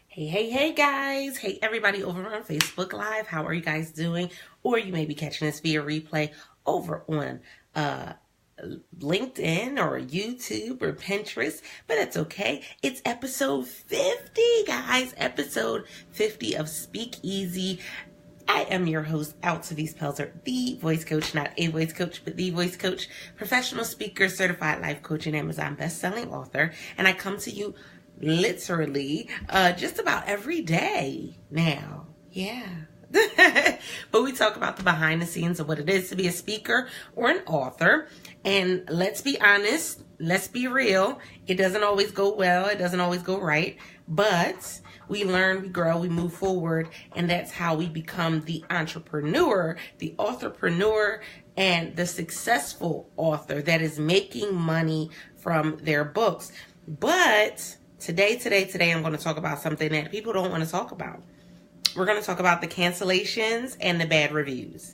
Hey guys. Hey everybody over on Facebook Live. How are you guys doing? Or you may be catching this via replay over on LinkedIn or YouTube or Pinterest, but that's okay. It's episode 50, guys. Episode 50 of Speak Easy. I am your host, Altovise, the voice coach, not a voice coach, but the voice coach, professional speaker, certified life coach, and Amazon best-selling author. And I come to you literally just about every day now. Yeah. But we talk about the behind the scenes of what it is to be a speaker or an author. And let's be honest, let's be real. It doesn't always go well. It doesn't always go right. But we learn, we grow, we move forward. And that's how we become the entrepreneur, the authorpreneur, and the successful author that is making money from their books. But today, I'm going to talk about something that people don't want to talk about. We're going to talk about the cancellations and the bad reviews.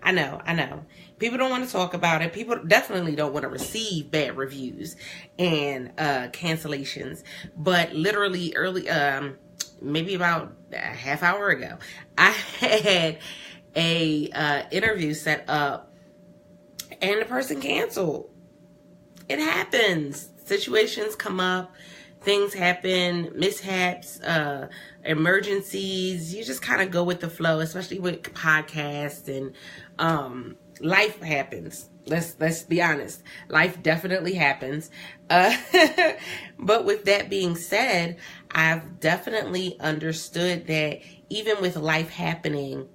I know. People don't want to talk about it. People definitely don't want to receive bad reviews and cancellations. But literally maybe about a half hour ago, I had a interview set up and the person canceled. It happens. Situations come up, things happen, mishaps, emergencies. You just kind of go with the flow, especially with podcasts and life happens. Let's be honest. Life definitely happens. But with that being said, I've definitely understood that even with life happening,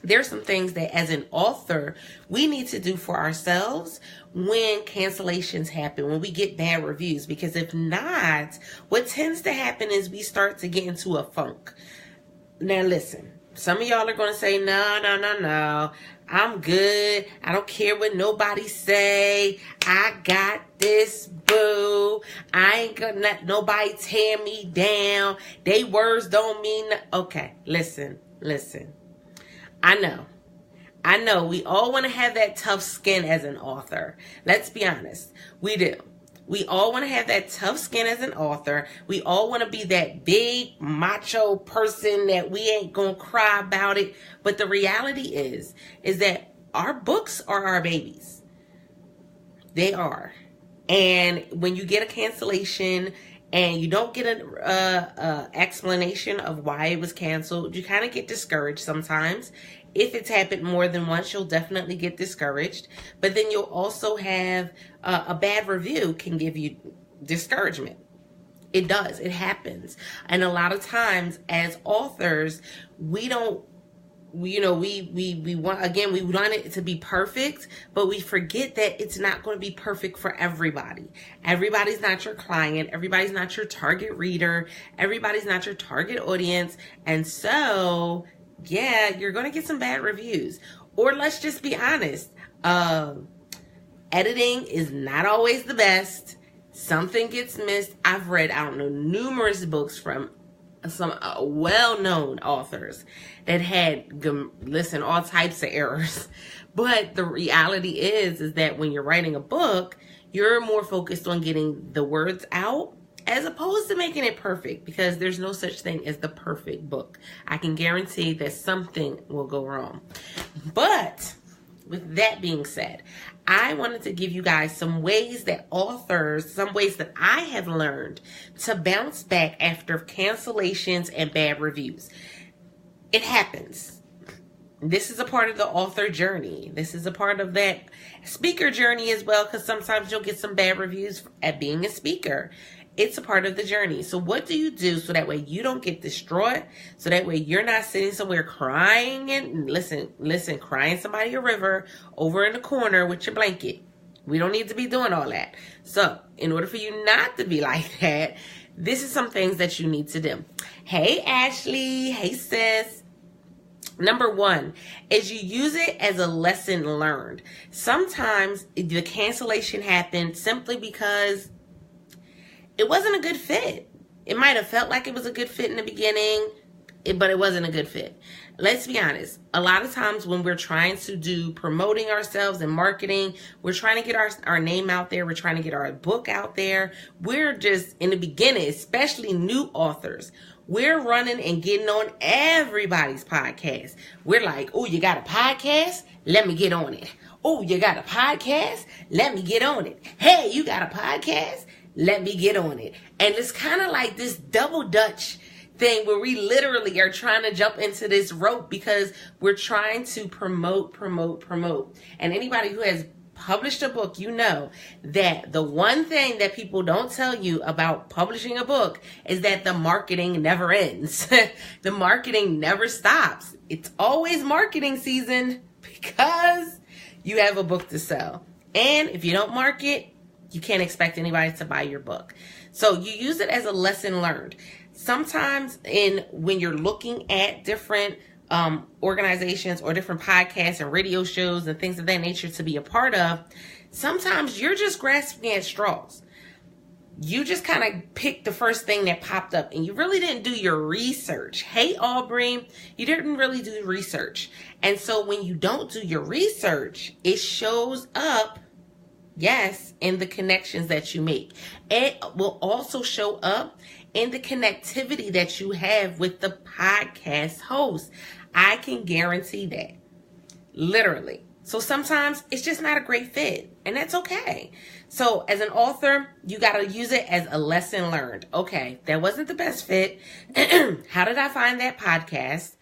there's some things that as an author, we need to do for ourselves when cancellations happen, when we get bad reviews. Because if not, what tends to happen is we start to get into a funk. Now listen, some of y'all are going to say, no, I'm good. I don't care what nobody say. I got this, boo. I ain't gonna let nobody tear me down. They words don't mean okay, listen. I know we all want to have that tough skin as an author. Let's be honest. We do. We all want to have that tough skin as an author. We all want to be that big macho person that we ain't going to cry about it. But the reality is that our books are our babies. They are. And when you get a cancellation and you don't get an explanation of why it was canceled, you kind of get discouraged sometimes. If it's happened more than once, you'll definitely get discouraged. But then you'll also have a bad review can give you discouragement. It does. It happens. And a lot of times as authors, we don't, we want it to be perfect, but we forget that it's not going to be perfect for everybody. Everybody's not your client. Everybody's not your target reader. Everybody's not your target audience. And so, yeah, you're going to get some bad reviews. Or let's just be honest. Editing is not always the best. Something gets missed. I've read, numerous books from some well-known authors that had, all types of errors. But the reality is that when you're writing a book, you're more focused on getting the words out as opposed to making it perfect, because there's no such thing as the perfect book. I can guarantee that something will go wrong. But with that being said, I wanted to give you guys some ways that I have learned to bounce back after cancellations and bad reviews. It happens. This is a part of the author journey. This is a part of that speaker journey as well, because sometimes you'll get some bad reviews at being a speaker. It's a part of the journey. So what do you do so that way you don't get distraught? So that way you're not sitting somewhere crying and crying somebody a river over in the corner with your blanket. We don't need to be doing all that. So in order for you not to be like that, this is some things that you need to do. Hey, Ashley. Hey, sis. Number one is you use it as a lesson learned. Sometimes the cancellation happened simply because it wasn't a good fit. It might have felt like it was a good fit in the beginning, but it wasn't a good fit. let's be honest. A lot of times when we're trying to do promoting ourselves and marketing, we're trying to get our name out there. We're trying to get our book out there. We're just in the beginning, especially new authors. We're running and getting on everybody's podcast. We're like, oh, you got a podcast? Let me get on it. Oh, you got a podcast? Let me get on it. Hey, you got a podcast? Let me get on it. And it's kind of like this double Dutch thing where we literally are trying to jump into this rope because we're trying to promote. And anybody who has published a book, you know that the one thing that people don't tell you about publishing a book is that the marketing never ends. The marketing never stops. It's always marketing season because you have a book to sell. And if you don't market, you can't expect anybody to buy your book. So you use it as a lesson learned. Sometimes when you're looking at different organizations or different podcasts and radio shows and things of that nature to be a part of, sometimes you're just grasping at straws. You just kind of picked the first thing that popped up and you really didn't do your research. Hey, Aubrey, you didn't really do research. And so when you don't do your research, it shows up, yes, in the connections that you make. It will also show up in the connectivity that you have with the podcast host. I can guarantee that. Literally. So sometimes it's just not a great fit, and that's okay. So as an author, you got to use it as a lesson learned. Okay, that wasn't the best fit. How did I find that podcast?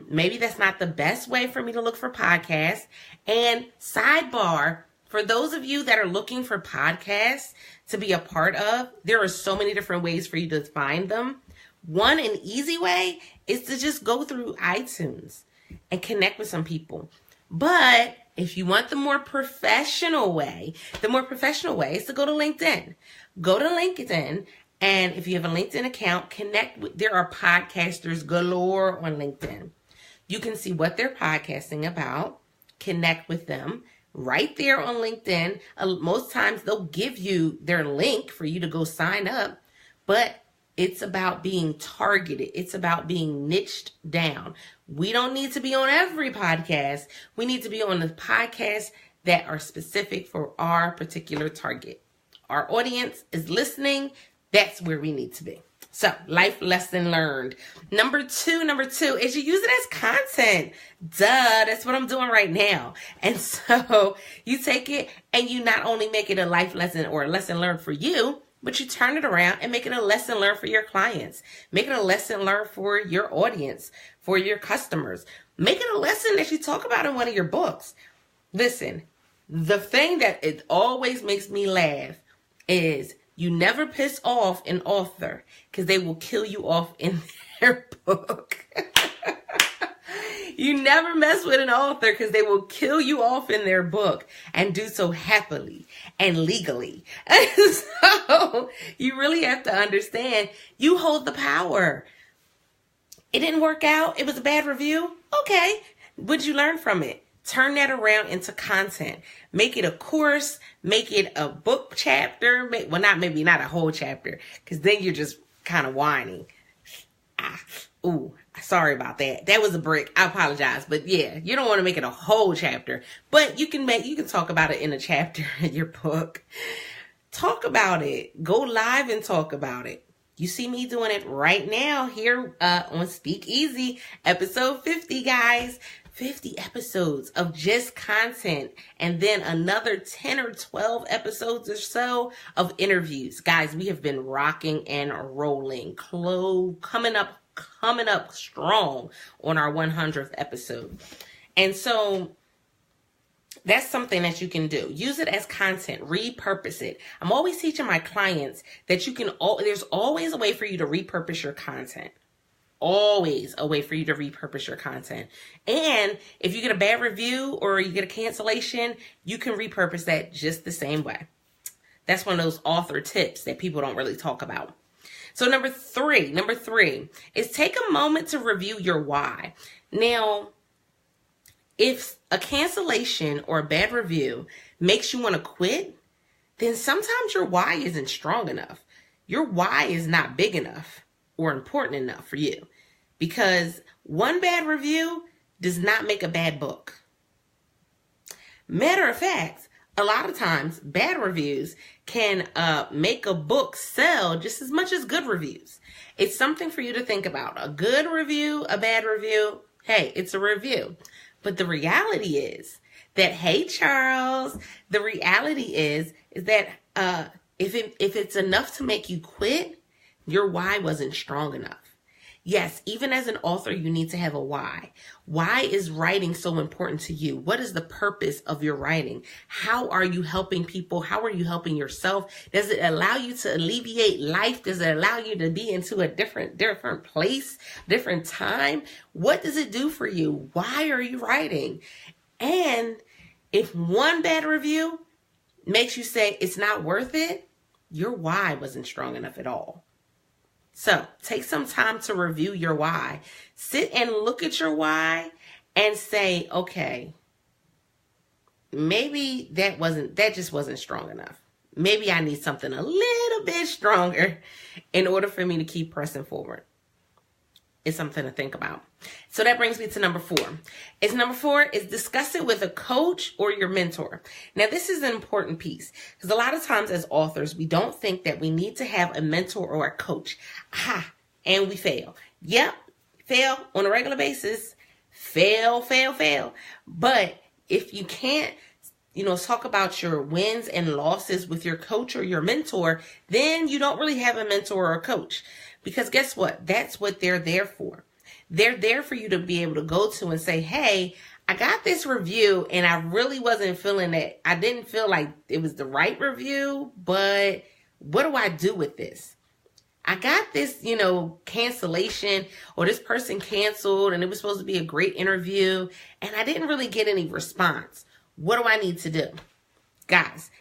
Maybe that's not the best way for me to look for podcasts. And sidebar, for those of you that are looking for podcasts to be a part of, there are so many different ways for you to find them. One and easy way is to just go through iTunes and connect with some people. But if you want the more professional way is to go to LinkedIn. Go to LinkedIn, and if you have a LinkedIn account, connect with, there are podcasters galore on LinkedIn. You can see what they're podcasting about, connect with them. Right there on LinkedIn, most times they'll give you their link for you to go sign up, but it's about being targeted. It's about being niched down. We don't need to be on every podcast. We need to be on the podcasts that are specific for our particular target. Our audience is listening. That's where we need to be. So, life lesson learned. Number two is you use it as content. Duh, that's what I'm doing right now. And so you take it and you not only make it a life lesson or a lesson learned for you, but you turn it around and make it a lesson learned for your clients. Make it a lesson learned for your audience, for your customers. Make it a lesson that you talk about in one of your books. Listen, the thing that it always makes me laugh is you never piss off an author because they will kill you off in their book. You never mess with an author because they will kill you off in their book and do so happily and legally. And so you really have to understand you hold the power. It didn't work out. It was a bad review. Okay. What'd you learn from it? Turn that around into content. Make it a course. Make it a book chapter. Well, not a whole chapter, because then you're just kind of whining. Sorry about that. That was a brick. I apologize. But yeah, you don't want to make it a whole chapter. But you can talk about it in a chapter in your book. Talk about it. Go live and talk about it. You see me doing it right now here on Speak Easy, episode 50, guys. 50 episodes of just content, and then another 10 or 12 episodes or so of interviews. Guys, we have been rocking and rolling. Coming up strong on our 100th episode. And so that's something that you can do. Use it as content. Repurpose it. I'm always teaching my clients that there's always a way for you to repurpose your content. Always a way for you to repurpose your content. And if you get a bad review or you get a cancellation, you can repurpose that just the same way. That's one of those author tips that people don't really talk about. So number three is take a moment to review your why. Now, if a cancellation or a bad review makes you want to quit, then sometimes your why isn't strong enough. Your why is not big enough or important enough for you. because one bad review does not make a bad book. Matter of fact, a lot of times bad reviews can make a book sell just as much as good reviews. It's something for you to think about. A good review, a bad review, hey, it's a review. But the reality is that, hey, Charles, the reality is that if it's enough to make you quit, your why wasn't strong enough. Yes, even as an author, you need to have a why. Why is writing so important to you? What is the purpose of your writing? How are you helping people? How are you helping yourself? Does it allow you to alleviate life? Does it allow you to be into a different place, different time? What does it do for you? Why are you writing? And if one bad review makes you say it's not worth it, your why wasn't strong enough at all. So take some time to review your why. Sit and look at your why and say, okay, maybe that just wasn't strong enough. Maybe I need something a little bit stronger in order for me to keep pressing forward. It's something to think about. So that brings me to number 4. Number 4 is discuss it with a coach or your mentor. Now, this is an important piece because a lot of times as authors, we don't think that we need to have a mentor or a coach. And we fail. Yep, fail on a regular basis. Fail. But if you can't, talk about your wins and losses with your coach or your mentor, then you don't really have a mentor or a coach. Because guess what? That's what they're there for. They're there for you to be able to go to and say, hey, I got this review and I really wasn't feeling it. I didn't feel like it was the right review, but what do I do with this? I got this, cancellation, or this person canceled and it was supposed to be a great interview and I didn't really get any response. What do I need to do? Guys,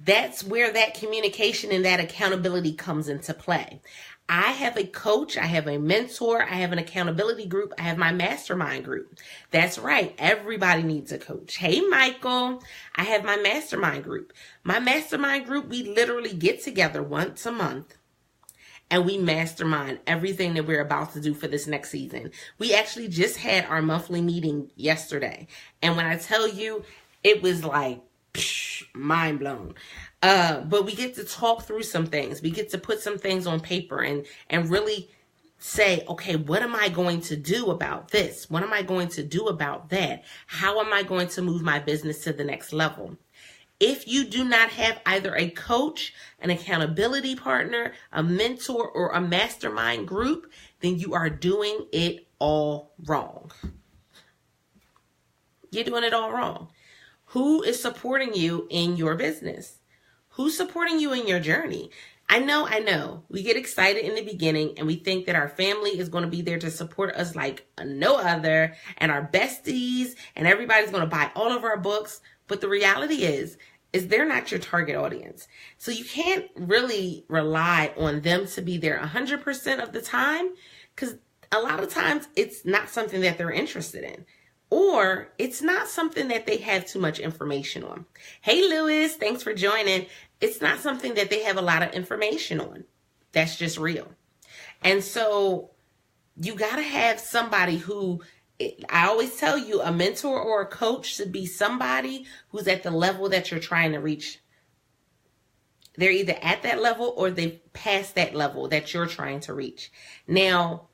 that's where that communication and that accountability comes into play. I have a coach, I have a mentor, I have an accountability group, I have my mastermind group. That's right, everybody needs a coach. Hey, Michael, I have my mastermind group. My mastermind group, we literally get together once a month and we mastermind everything that we're about to do for this next season. We actually just had our monthly meeting yesterday. And when I tell you, it was like, mind blown. But we get to talk through some things. We get to put some things on paper and really say, okay, what am I going to do about this? What am I going to do about that? How am I going to move my business to the next level? If you do not have either a coach, an accountability partner, a mentor, or a mastermind group, then you are doing it all wrong. You're doing it all wrong. Who is supporting you in your business? Who's supporting you in your journey? I know. We get excited in the beginning and we think that our family is going to be there to support us like no other, and our besties and everybody's going to buy all of our books. But the reality is they're not your target audience. So you can't really rely on them to be there 100% of the time, because a lot of times it's not something that they're interested in. Or it's not something that they have too much information on. Hey, Lewis, thanks for joining. It's not something that they have a lot of information on. That's just real. And so you got to have somebody who, I always tell you, a mentor or a coach should be somebody who's at the level that you're trying to reach. They're either at that level or they've passed that level that you're trying to reach. Now,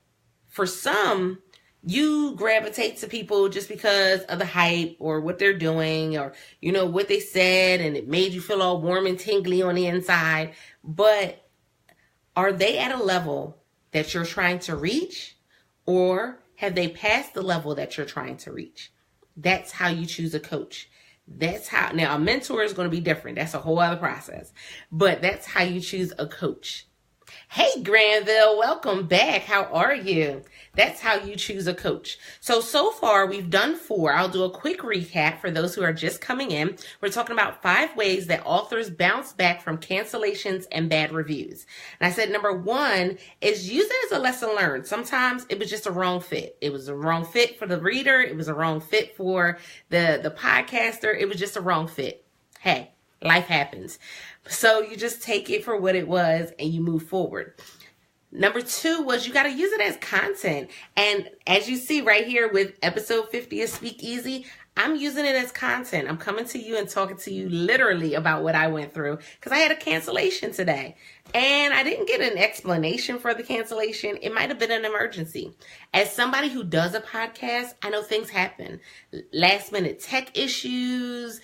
for some, you gravitate to people just because of the hype or what they're doing or, what they said and it made you feel all warm and tingly on the inside. But are they at a level that you're trying to reach, or have they passed the level that you're trying to reach? That's how you choose a coach. Now a mentor is going to be different. That's a whole other process, but that's how you choose a coach. Hey, Granville, welcome back. How are you? That's how you choose a coach. So far we've done 4. I'll do a quick recap for those who are just coming in. We're talking about 5 ways that authors bounce back from cancellations and bad reviews. And I said number 1 is use it as a lesson learned. Sometimes it was just a wrong fit. It was a wrong fit for the reader. It was a wrong fit for the podcaster. It was just a wrong fit. Hey, life happens. So you just take it for what it was and you move forward. Number 2 was you got to use it as content. And as you see right here with episode 50 of Speak Easy, I'm using it as content. I'm coming to you and talking to you literally about what I went through because I had a cancellation today. And I didn't get an explanation for the cancellation. It might have been an emergency. As somebody who does a podcast, I know things happen. Last minute tech issues,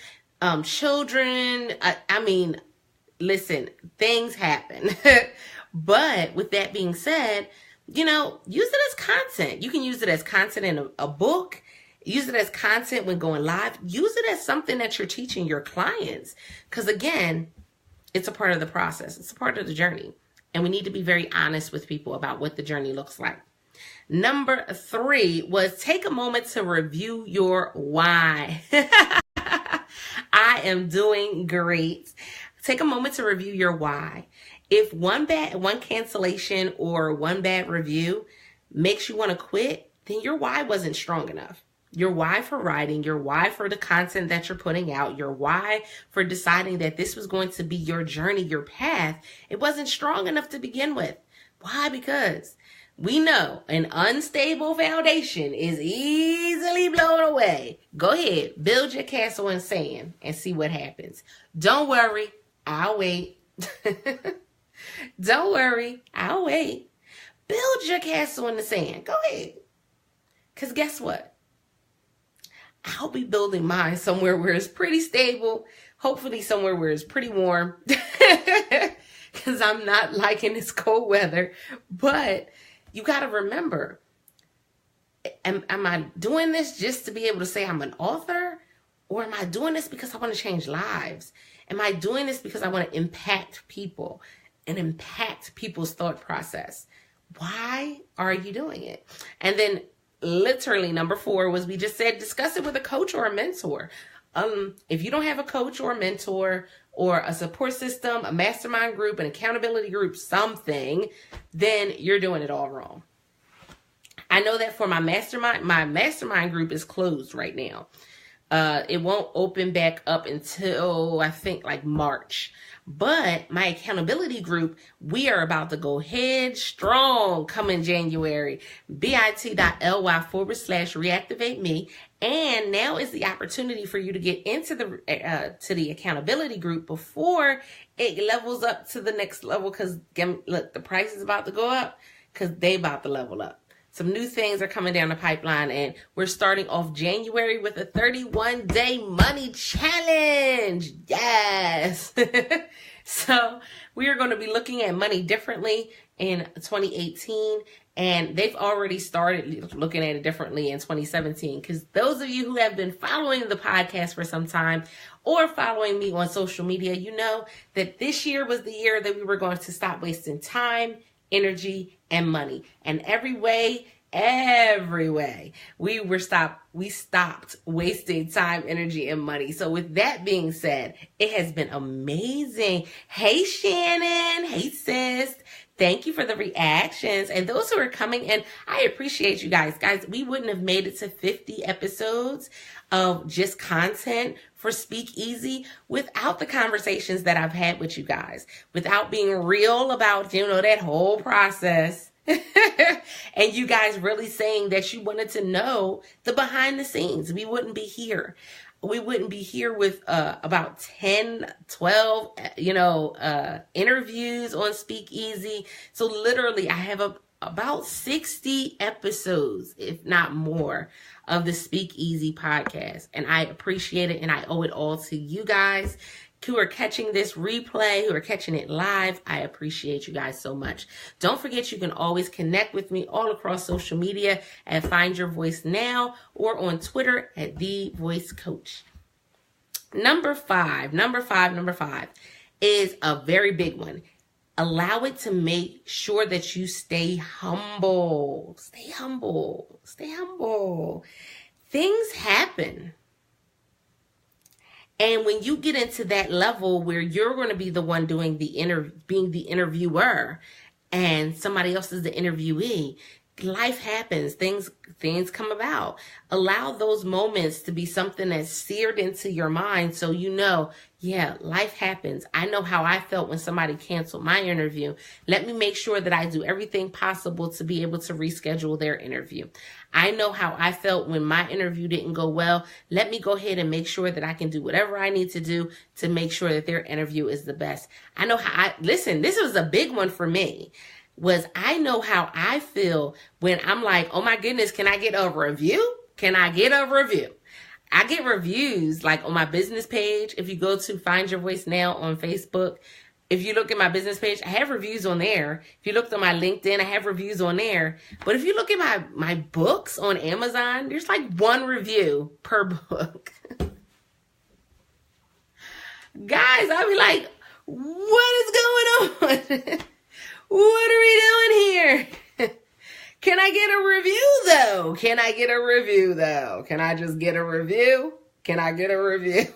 children. I mean, listen, things happen. But with that being said, use it as content. You can use it as content in a book. Use it as content when going live. Use it as something that you're teaching your clients. Because again, it's a part of the process. It's a part of the journey. And we need to be very honest with people about what the journey looks like. Number 3 was take a moment to review your why. I am doing great. Take a moment to review your why. If one cancellation or one bad review makes you want to quit, then your why wasn't strong enough. Your why for writing, your why for the content that you're putting out, your why for deciding that this was going to be your journey, your path, it wasn't strong enough to begin with. Why? Because we know an unstable foundation is easily blown away. Go ahead, build your castle in sand and see what happens. Don't worry, I'll wait. Don't worry, I'll wait. Build your castle in the sand. Go ahead. Because guess what? I'll be building mine somewhere where it's pretty stable. Hopefully somewhere where it's pretty warm. Because I'm not liking this cold weather. But you got to remember, am I doing this just to be able to say I'm an author? Or am I doing this because I want to change lives? Am I doing this because I want to impact people and impact people's thought process? Why are you doing it? And then literally number 4 was we just said discuss it with a coach or a mentor. If you don't have a coach or a mentor or a support system, a mastermind group, an accountability group, something, then you're doing it all wrong. I know that for my mastermind group is closed right now. It won't open back up until I think like March. But my accountability group, we are about to go headstrong coming January. bit.ly/reactivate me. And now is the opportunity for you to get into the accountability group before it levels up to the next level. Because look, the price is about to go up because they about to level up. Some new things are coming down the pipeline, and we're starting off January with a 31-day money challenge. Yes. So we are going to be looking at money differently in 2018, and they've already started looking at it differently in 2017. Because those of you who have been following the podcast for some time or following me on social media, you know that this year was the year that we were going to stop wasting time, energy, and money. And every way, we stopped wasting time, energy, and money. So with that being said, it has been amazing. Hey, Shannon. Hey, sis. Thank you for the reactions. And those who are coming in, I appreciate you guys. Guys, we wouldn't have made it to 50 episodes of just content for Speak Easy without the conversations that I've had with you guys, without being real about, that whole process. And you guys really saying that you wanted to know the behind the scenes. We wouldn't be here. We wouldn't be here with about 10, 12, interviews on Speak Easy. So literally I have about 60 episodes, if not more, of the Speak Easy podcast. And I appreciate it, and I owe it all to you guys who are catching this replay, who are catching it live. I appreciate you guys so much. Don't forget, you can always connect with me all across social media at Find Your Voice Now or on Twitter at The Voice Coach. Number five is a very big one. Allow it to make sure that you stay humble. Stay humble. Stay humble. Things happen. And when you get into that level where you're going to be the one doing being the interviewer and somebody else is the interviewee, life happens, things come about. Allow those moments to be something that's seared into your mind, so you know, yeah, life happens. I know how I felt when somebody canceled my interview. Let me make sure that I do everything possible to be able to reschedule their interview. I know how I felt when my interview didn't go well. Let me go ahead and make sure that I can do whatever I need to do to make sure that their interview is the best. I know how listen, this was a big one for me. I know how I feel when I'm like, oh my goodness, can I get a review? Can I get a review? I get reviews like on my business page. If you go to Find Your Voice Now on Facebook, if you look at my business page, I have reviews on there. If you looked on my LinkedIn, I have reviews on there. But if you look at my books on Amazon, there's like one review per book. Guys, I'll be like, what is going on? What are we doing here? Can I get a review though? Can I get a review though? Can I just get a review? Can I get a review?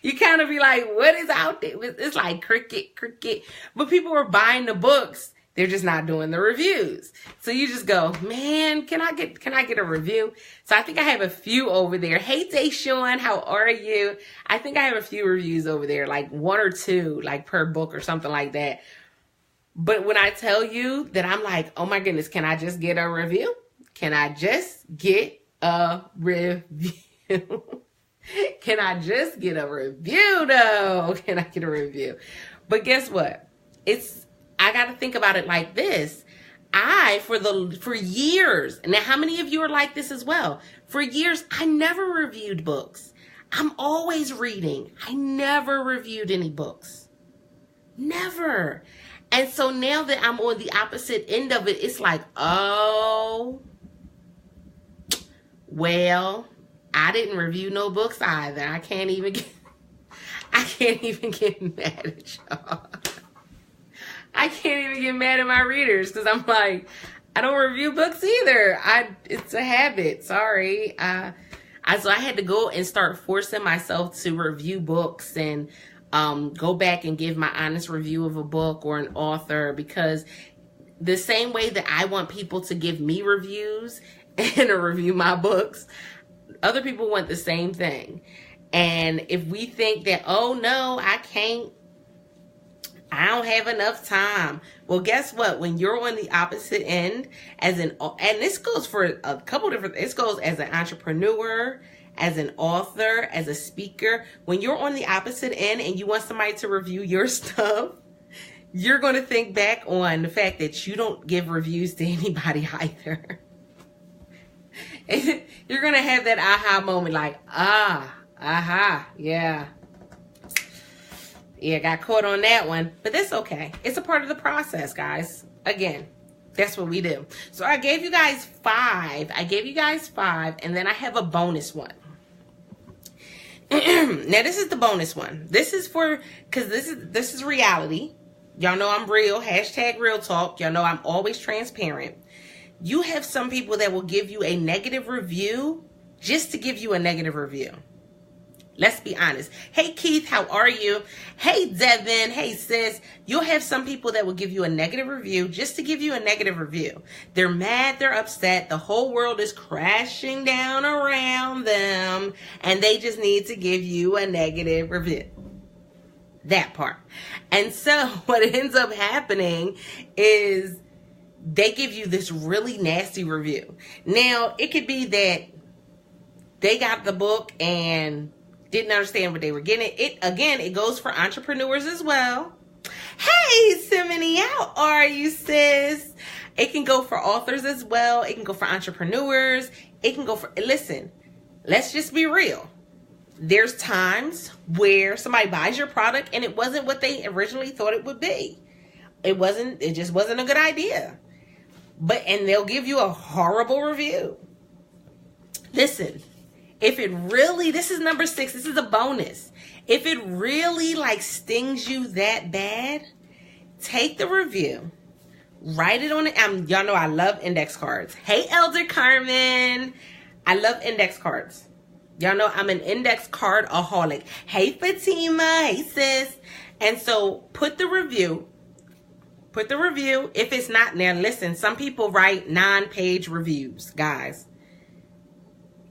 You kind of be like, what is out there? It's like cricket. But people are buying the books. They're just not doing the reviews. So you just go, man, can I get a review? So I think I have a few over there. Hey, Dayshawn, how are you? I think I have a few reviews over there, like one or two, like per book or something like that. But when I tell you that I'm like, oh my goodness, can I just get a review? Can I just get a review? Can I just get a review though? Can I get a review? But guess what? I got to think about it like this. For years, now how many of you are like this as well? For years, I never reviewed books. I'm always reading. I never reviewed any books. Never. And so now that I'm on the opposite end of it, it's like, oh, well, I didn't review no books either. I can't even get mad at y'all. I can't even get mad at my readers because I'm like, I don't review books either. It's a habit. Sorry. So I had to go and start forcing myself to review books and go back and give my honest review of a book or an author, because the same way that I want people to give me reviews and to review my books, other people want the same thing. And if we think that, oh no, I don't have enough time. Well, guess what? When you're on the opposite end, and this goes for a couple different, it goes as an entrepreneur, as an author, as a speaker. When you're on the opposite end and you want somebody to review your stuff, you're going to think back on the fact that you don't give reviews to anybody either. You're going to have that aha moment like, yeah. Yeah, got caught on that one. But that's okay. It's a part of the process, guys. Again, that's what we do. So I gave you guys 5. And then I have a bonus one. Now, this is the bonus one. This is because this is reality. Y'all know I'm real. # real talk. Y'all know I'm always transparent. You have some people that will give you a negative review just to give you a negative review. Let's be honest. Hey, Keith, how are you? Hey, Devin. Hey, sis. You'll have some people that will give you a negative review just to give you a negative review. They're mad. They're upset. The whole world is crashing down around them, and they just need to give you a negative review. That part. And so what ends up happening is they give you this really nasty review. Now, it could be that they got the book and didn't understand what they were getting. It goes for entrepreneurs as well. Hey, Simony, how are you, sis? It can go for authors as well. It can go for entrepreneurs. It can go for, listen, let's just be real. There's times where somebody buys your product and it wasn't what they originally thought it would be. It just wasn't a good idea. And they'll give you a horrible review. Listen, if it really, this is number 6, this is a bonus. If it really stings you that bad, take the review, write it on it. Y'all know I love index cards. Hey, Elder Carmen. I love index cards. Y'all know I'm an index card-aholic. Hey, Fatima. Hey, sis. And so put the review Put the review. If it's not, now listen, some people write 9-page reviews, guys.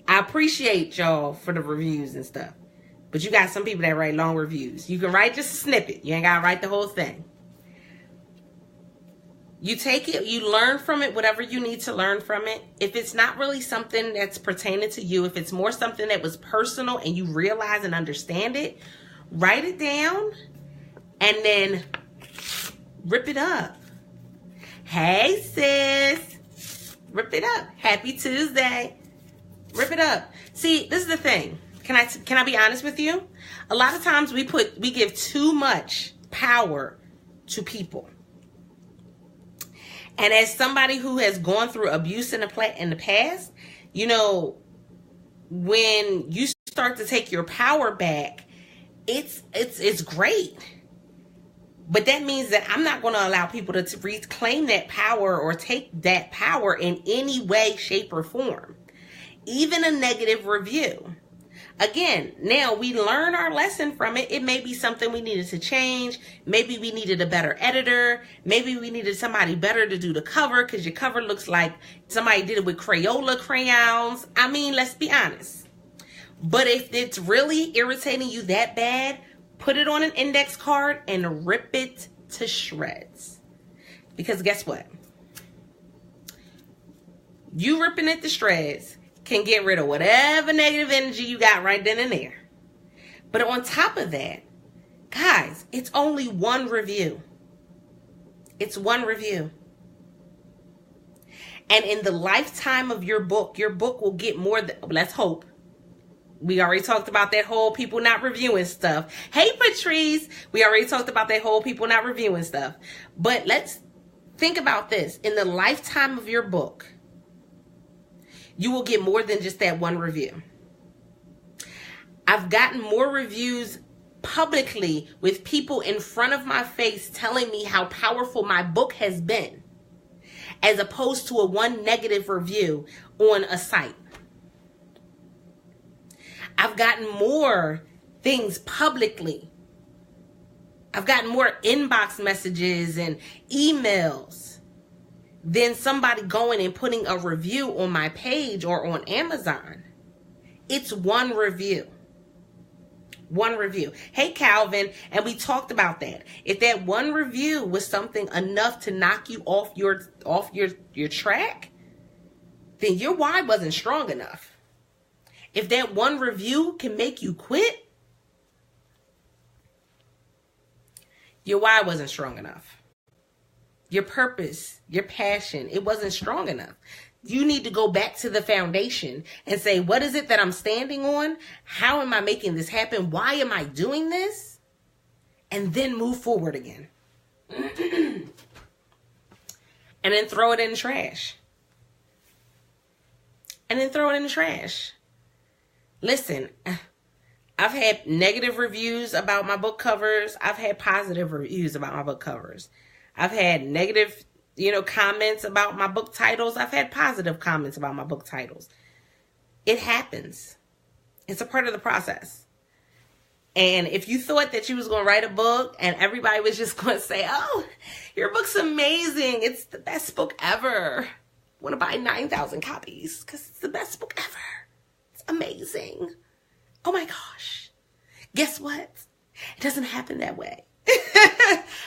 I appreciate y'all for the reviews and stuff. But you got some people that write long reviews. You can write just a snippet. You ain't got to write the whole thing. You take it, you learn from it, whatever you need to learn from it. If it's not really something that's pertaining to you, if it's more something that was personal and you realize and understand it, write it down and then rip it up. Hey, sis. Rip it up. Happy Tuesday. Rip it up. See, this is the thing. Can I be honest with you? A lot of times we give too much power to people. And as somebody who has gone through abuse in the past, you know, when you start to take your power back, it's great. But that means that I'm not going to allow people to reclaim that power or take that power in any way, shape, or form. Even a negative review. Again, now we learn our lesson from it. It may be something we needed to change. Maybe we needed a better editor. Maybe we needed somebody better to do the cover because your cover looks like somebody did it with Crayola crayons. I mean, let's be honest. But if it's really irritating you that bad, put it on an index card and rip it to shreds. Because guess what? You ripping it to shreds can get rid of whatever negative energy you got right then and there. But on top of that, guys, it's only one review. It's one review. And in the lifetime of your book will get more than, let's hope. We already talked about that whole people not reviewing stuff. Hey, Patrice, we already talked about that whole people not reviewing stuff. But let's think about this. In the lifetime of your book, you will get more than just that one review. I've gotten more reviews publicly with people in front of my face telling me how powerful my book has been, as opposed to a one negative review on a site. I've gotten more things publicly. I've gotten more inbox messages and emails than somebody going and putting a review on my page or on Amazon. It's one review. One review. Hey, Calvin, and we talked about that. If that one review was something enough to knock you off your track, then your why wasn't strong enough. If that one review can make you quit, your why wasn't strong enough. Your purpose, your passion, it wasn't strong enough. You need to go back to the foundation and say, what is it that I'm standing on? How am I making this happen? Why am I doing this? And then move forward again. And then throw it in the trash. And then throw it in the trash. Listen, I've had negative reviews about my book covers. I've had positive reviews about my book covers. I've had negative, comments about my book titles. I've had positive comments about my book titles. It happens. It's a part of the process. And if you thought that you was going to write a book and everybody was just going to say, oh, your book's amazing. It's the best book ever. I want to buy 9,000 copies because it's the best book ever. It's amazing. Oh my gosh. Guess what? It doesn't happen that way.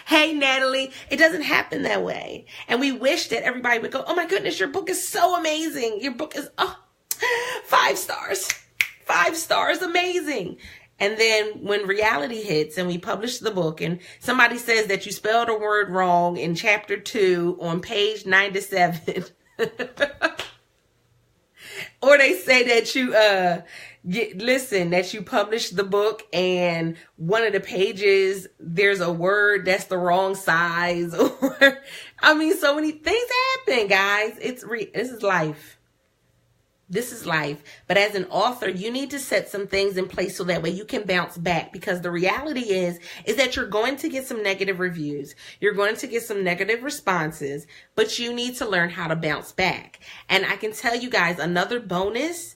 Hey, Natalie, it doesn't happen that way. And we wish that everybody would go, oh my goodness, your book is so amazing. Your book is 5 stars. 5 stars, amazing. And then when reality hits and we publish the book and somebody says that you spelled a word wrong in chapter 2 on page 97, or they say that you that you published the book and one of the pages there's a word that's the wrong size, or so many things happen, guys. This is life. This is life. But as an author, you need to set some things in place so that way you can bounce back, because the reality is that you're going to get some negative reviews. You're going to get some negative responses, but you need to learn how to bounce back. And I can tell you guys, another bonus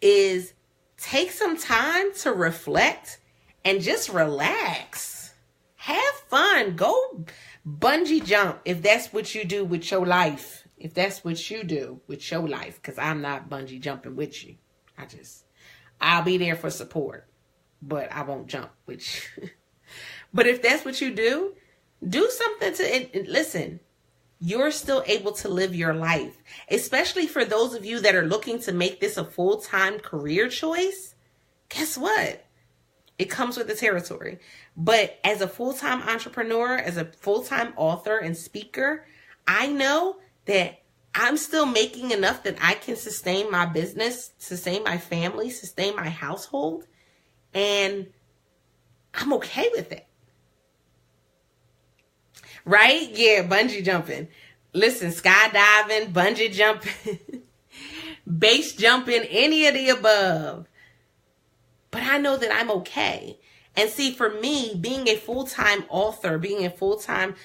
is take some time to reflect and just relax. Have fun. Go Bungee jump if that's what you do with your life. If that's what you do with your life. Because I'm not bungee jumping with you. I'll be there for support. But I won't jump with you. But if that's what you do something to... Listen, you're still able to live your life. Especially for those of you that are looking to make this a full-time career choice. Guess what? It comes with the territory. But as a full-time entrepreneur, as a full-time author and speaker, I know that I'm still making enough that I can sustain my business, sustain my family, sustain my household. And I'm okay with it. Right? Yeah, bungee jumping. Listen, skydiving, bungee jumping, base jumping, any of the above. But I know that I'm okay. And see, for me, being a full-time author, being a full-time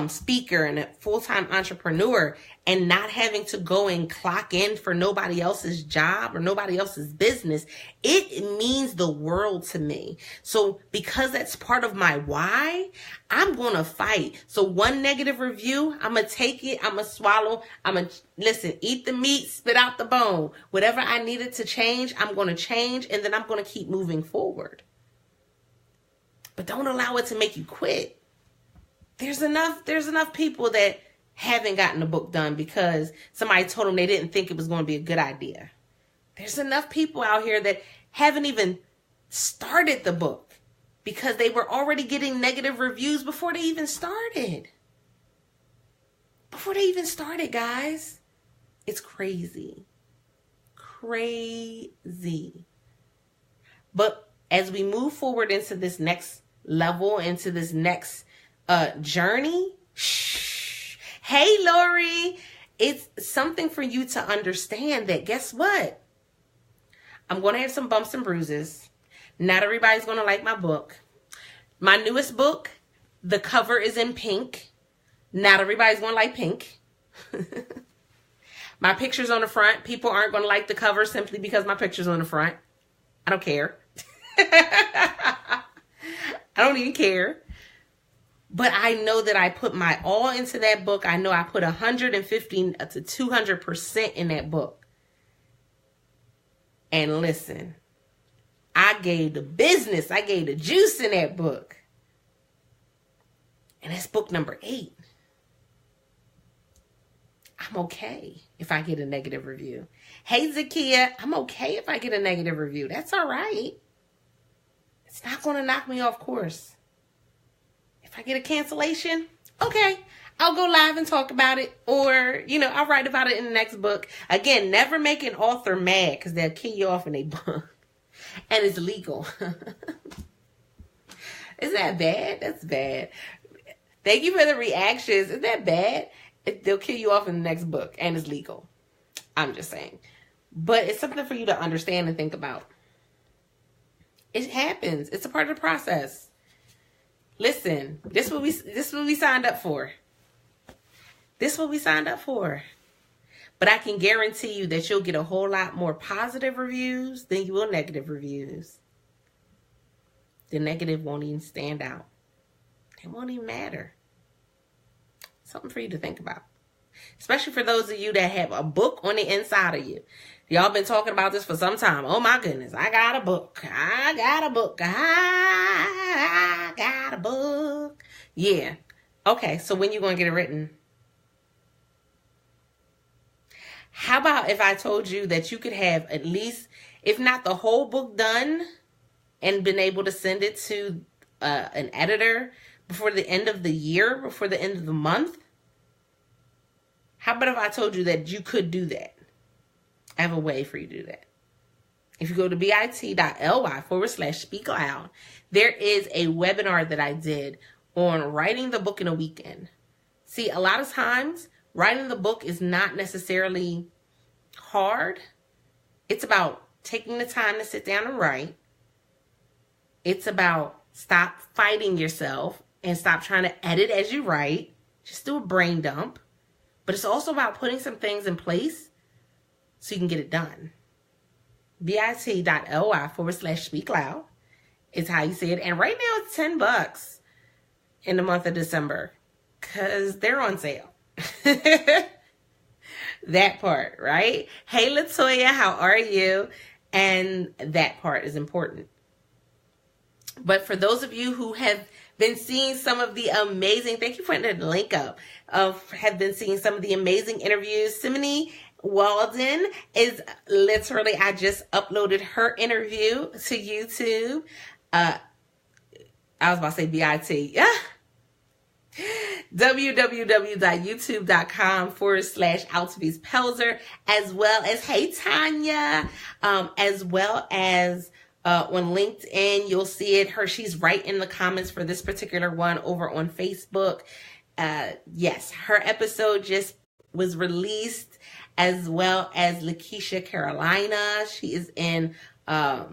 speaker and a full-time entrepreneur and not having to go and clock in for nobody else's job or nobody else's business, it means the world to me. So because that's part of my why, I'm going to fight. So one negative review, I'm going to take it. I'm going to swallow. I'm going to listen, eat the meat, spit out the bone. Whatever I needed to change, I'm going to change. And then I'm going to keep moving forward. But don't allow it to make you quit. There's enough people that haven't gotten the book done because somebody told them they didn't think it was going to be a good idea. There's enough people out here that haven't even started the book because they were already getting negative reviews before they even started. Before they even started, guys. It's crazy. Crazy. But as we move forward into this next level, into this next journey. Hey, Lori, it's something for you to understand that guess what? I'm going to have some bumps and bruises. Not everybody's going to like my book. My newest book, the cover is in pink. Not everybody's going to like pink. My picture's on the front. People aren't going to like the cover simply because my picture's on the front. I don't care. I don't even care. But I know that I put my all into that book. I know I put 150 to 200% in that book. And listen, I gave the business, I gave the juice in that book. And that's book number 8. I'm okay if I get a negative review. Hey, Zakia, I'm okay if I get a negative review. That's all right. It's not going to knock me off course. If I get a cancellation, okay, I'll go live and talk about it. Or, I'll write about it in the next book. Again, never make an author mad because they'll kill you off in a book. And it's legal. Is that bad? That's bad. Thank you for the reactions. Is that bad? They'll kill you off in the next book. And it's legal. I'm just saying. But it's something for you to understand and think about. It happens. It's a part of the process. Listen, this is what we signed up for. This is what we signed up for. But I can guarantee you that you'll get a whole lot more positive reviews than you will negative reviews. The negative won't even stand out. It won't even matter. Something for you to think about. Especially for those of you that have a book on the inside of you. Y'all been talking about this for some time. Oh my goodness. I got a book. I got a book. I got a book. Yeah. Okay. So when you going to get it written? How about if I told you that you could have at least, if not the whole book done and been able to send it to an editor before the end of the year, before the end of the month? How about if I told you that you could do that? I have a way for you to do that. If you go to bit.ly/speak loud, there is a webinar that I did on writing the book in a weekend. See, a lot of times, writing the book is not necessarily hard. It's about taking the time to sit down and write. It's about stop fighting yourself and stop trying to edit as you write. Just do a brain dump. But it's also about putting some things in place so you can get it done. bit.ly/speak loud is how you say it. And right now it's $10 in the month of December. because they're on sale. That part, right? Hey, Latoya, how are you? And that part is important. But for those of you who have been seeing some of the amazing, thank you for putting the link up, have been seeing some of the amazing interviews. Simone Walden is literally, I just uploaded her interview to YouTube. I was about to say BIT. Yeah. www.youtube.com/Altovise Pelzer, as well as, hey Tanya, as well as on LinkedIn, you'll see it. She's right in the comments for this particular one over on Facebook. Yes, her episode just was released, as well as Lakeisha Carolina. She is in, I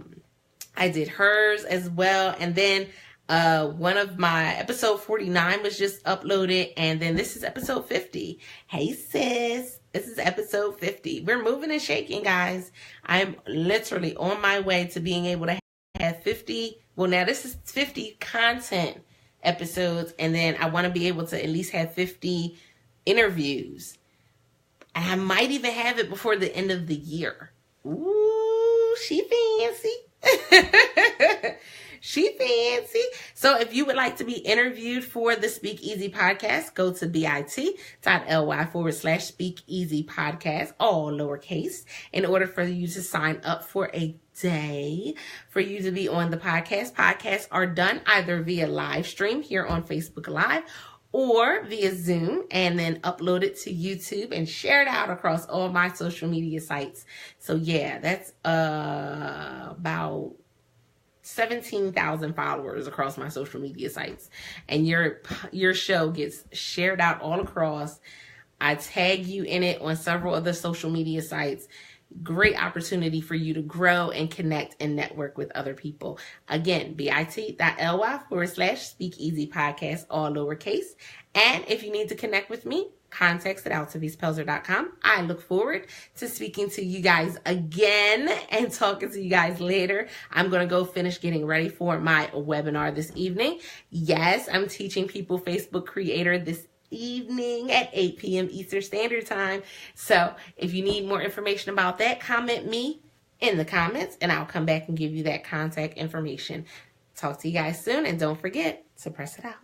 did hers as well. And then one of my episode 49 was just uploaded, and then this is episode 50. Hey sis, this is episode 50. We're moving and shaking, guys. I'm literally on my way to being able to have 50. Well, now this is 50 content episodes, and then I want to be able to at least have 50 interviews. And I might even have it before the end of the year. Ooh, she fancy. She fancy. So if you would like to be interviewed for the Speak Easy podcast, go to bit.ly/Speak Easy podcast, all lowercase, in order for you to sign up for a day for you to be on the podcast. Podcasts are done either via live stream here on Facebook Live or via Zoom, and then upload it to YouTube and share it out across all my social media sites. So yeah, that's about 17,000 followers across my social media sites, and your show gets shared out all across. I tag you in it on several other social media sites. Great opportunity for you to grow and connect and network with other people. Again, bit.ly/Speak Easy podcast, all lowercase. And if you need to connect with me, contacts at altovisepelzer.com. I look forward to speaking to you guys again and talking to you guys later. I'm going to go finish getting ready for my webinar this evening. Yes, I'm teaching people Facebook Creator this evening at 8 p.m. Eastern Standard Time. So if you need more information about that, comment me in the comments and I'll come back and give you that contact information. Talk to you guys soon, and don't forget to press it out.